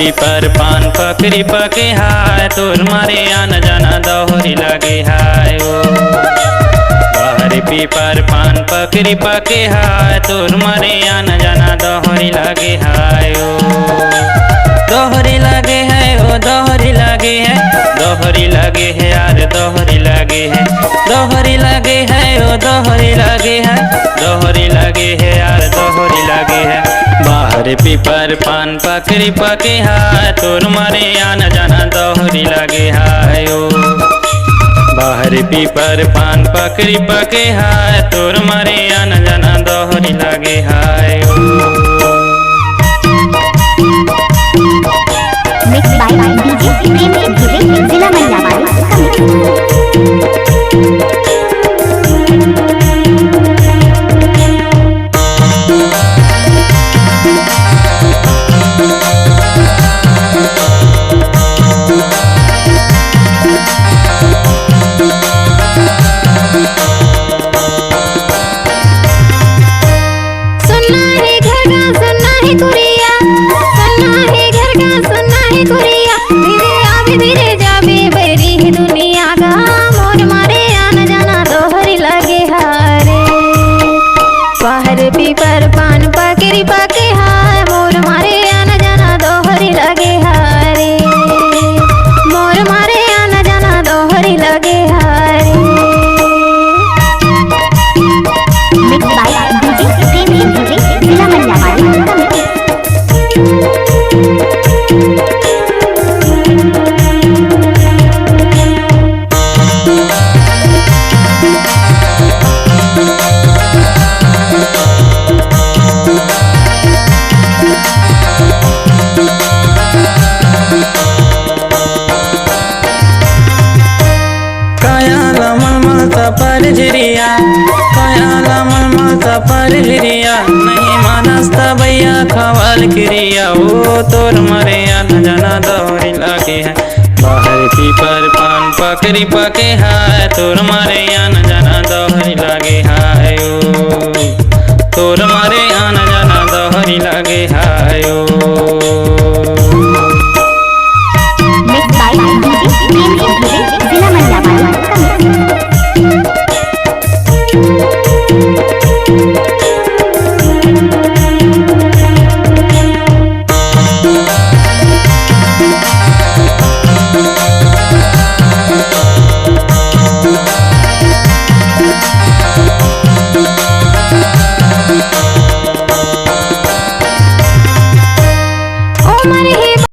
पीपर पान पकड़ी पके हाय तोर मारे आन जाना दोहरी लगे हाय ओ। बाहर पीपर पान पकड़ी पके हाय तोर मारे आन जाना दोहरी लगे हाय ओ। दोहरी लगे है ओ दोहरी लगे है, दोहरी लगे है यार दोहरी लगे है, दोहरी लगे है ओ दोहरी लगे है, दोहरी लगे है यार दोहरी लगे है। बाहर पीपर पान पकड़ी पके हाय तोर मारे आन जाना दोहरी लगे हाय ओ। बाहर पीपर पान पकड़ी पके हाय तोर मारे आन जाना दोहरी लगे हाय ओ। Mixed by DJ Prem Vivek, जिला महिलावाड़ी सुनना है घर का सुनना है कुरिया, सुनना है घर का सुनना है कुरिया। धीरे आवे धीरे जावे बैरी है दुनिया का, मोर मारे आना जाना दोहरी लगे हारे। बाहर पीपर पान पकड़ी पके हाय मोर मारे आना जाना दोहरी लगे हारे। मोर मारे आना जाना दोहरी लगे हारे। Mixed by DJ Prem Vivek, जिला महिलावाड़ी पर झिरिया कयाला मलमलता पर झिरिया नहीं मानसता भैया खवाल क्रिया ओ तोर मरे आना जाना दोहरी लगे है। बाहर पीपर पान पकड़ी पके हाय तोर मरे